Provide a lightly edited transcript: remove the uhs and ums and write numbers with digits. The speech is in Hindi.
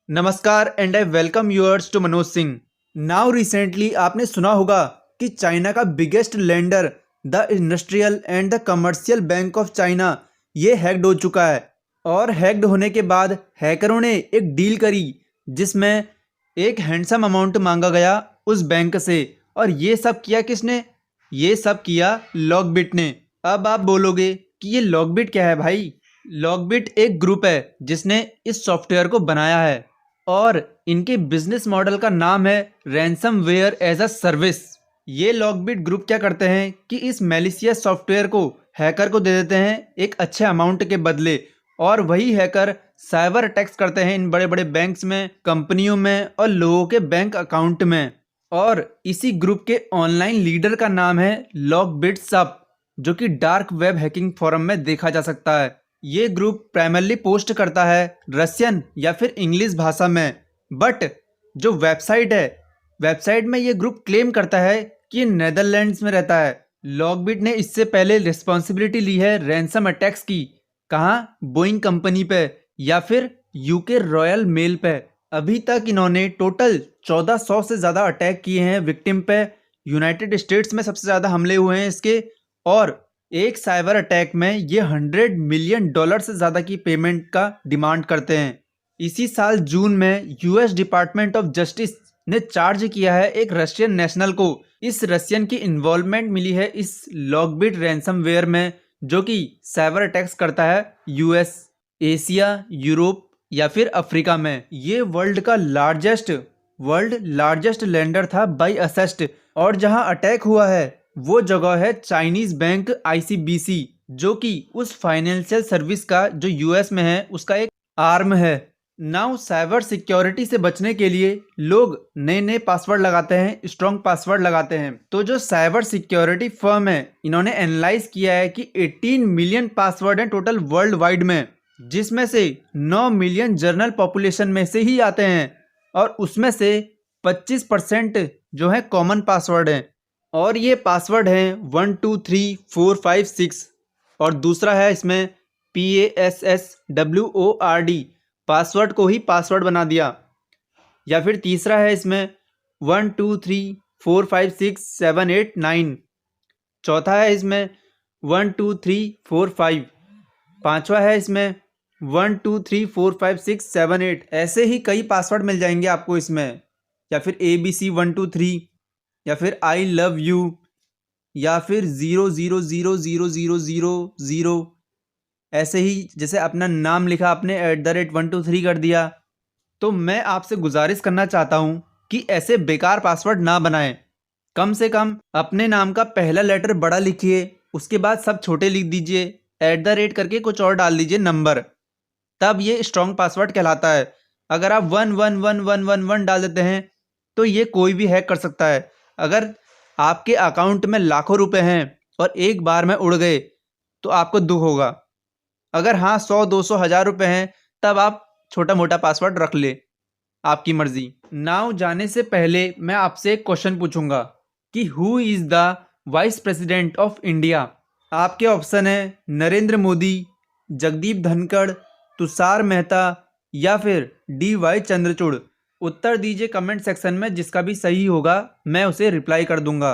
नमस्कार and I welcome yours to Manoj Singh. Now recently आपने सुना होगा कि चाइना का biggest lender the industrial and the commercial bank of China ये हैक्ड हो चुका है। और हैक्ड होने के बाद हैकरों ने एक डील करी जिसमें एक हैंडसम अमाउंट मांगा गया उस बैंक से। और ये सब किया किसने? ये सब किया लॉकबिट ने। अब आप बोलोगे कि ये लॉकबिट क्या है भाई? लॉकबिट एक ग्रुप है जिसने इस सॉफ्टवेयर को बनाया है और इनके बिजनेस मॉडल का नाम है रैंसमवेयर एज अ सर्विस। ये लॉकबिट ग्रुप क्या करते हैं कि इस मैलिशियस सॉफ्टवेयर को हैकर को दे देते हैं एक अच्छे अमाउंट के बदले, और वही हैकर साइबर अटैक्स करते हैं इन बड़े बड़े बैंक्स में, कंपनियों में और लोगों के बैंक अकाउंट में। और इसी ग्रुप के ऑनलाइन लीडर का नाम है लॉकबिट सब, जो कि डार्क वेब हैकिंग फोरम में देखा जा सकता है। ये ग्रुप प्राइमरली पोस्ट करता है रशियन या फिर इंग्लिश भाषा में, बट जो वेबसाइट है, वेबसाइट में ये ग्रुप क्लेम करता है कि ये नेदरलैंड्स में रहता है। लॉकबिट ने इससे पहले रिस्पॉन्सिबिलिटी ली है रैंसम अटैक्स की। कहाँ? बोइंग कंपनी पे या फिर यूके रॉयल मेल पे। अभी तक इन्होंने टोटल 1400 से ज़्यादा अटैक किए हैं विक्टिम पे। यूनाइटेड स्टेट्स में सबसे ज़्यादा हमले हुए हैं इसके, और एक साइबर अटैक में ये $100 मिलियन से ज़्यादा की पेमेंट का डिमांड करते हैं। इसी साल जून में यूएस डिपार्टमेंट ऑफ जस्टिस ने चार्ज किया है एक रशियन नेशनल को। इस रशियन की इन्वॉल्वमेंट मिली है इस लॉकबिट रैंसमवेयर में, जो कि साइबर अटैक्स करता है यूएस, एशिया, यूरोप या फिर अफ्रीका में। ये वर्ल्ड लार्जेस्ट लेंडर था बाई असेस्ट, और जहां अटैक हुआ है वो जगह है चाइनीज बैंक आईसीबीसी, जो कि उस फाइनेंशियल सर्विस का जो यूएस में है उसका एक आर्म है। नाउ साइबर सिक्योरिटी से बचने के लिए लोग नए नए पासवर्ड लगाते हैं, स्ट्रॉन्ग पासवर्ड लगाते हैं। तो जो साइबर सिक्योरिटी फर्म है, इन्होंने एनालाइज किया है कि 18 मिलियन पासवर्ड हैं टोटल वर्ल्ड वाइड में, जिसमें से 9 मिलियन जनरल पॉपुलेशन में से ही आते हैं, और उसमें से 25% जो है कॉमन पासवर्ड हैं। और ये पासवर्ड हैं 1 2 3 4 5 6, और दूसरा है इसमें PASSWORD, पासवर्ड को ही पासवर्ड बना दिया। या फिर तीसरा है इसमें 1 2 3 4 5 6 7 8 9। चौथा है इसमें 1 2 3 4 5। पांचवा है इसमें 1 2 3 4 5 6 7 8। ऐसे ही कई पासवर्ड मिल जाएंगे आपको इसमें। या फिर ABC 1 2 3, या फिर आई लव यू, या फिर 0 0 0 0 0 0 0। ऐसे ही जैसे अपना नाम लिखा आपने @123 कर दिया। तो मैं आपसे गुजारिश करना चाहता हूँ कि ऐसे बेकार पासवर्ड ना बनाएं। कम से कम अपने नाम का पहला लेटर बड़ा लिखिए, उसके बाद सब छोटे लिख दीजिए, करके कुछ और डाल दीजिए नंबर, तब ये स्ट्रॉन्ग पासवर्ड कहलाता है। अगर आप 1 1 1 1 1 1 डाल देते हैं तो ये कोई भी हैक कर सकता है। अगर आपके अकाउंट में लाखों रुपए हैं और एक बार में उड़ गए तो आपको दुख होगा। अगर हाँ 100 200 1000 रुपए हैं तब आप छोटा मोटा पासवर्ड रख ले, आपकी मर्जी। नाउ जाने से पहले मैं आपसे एक क्वेश्चन पूछूंगा कि who is the vice president of India? आपके ऑप्शन है नरेंद्र मोदी, जगदीप धनखड़, तुषार मेहता या फिर DY चंद्रचूड़। उत्तर दीजिए कमेंट सेक्शन में, जिसका भी सही होगा मैं उसे रिप्लाई कर दूंगा।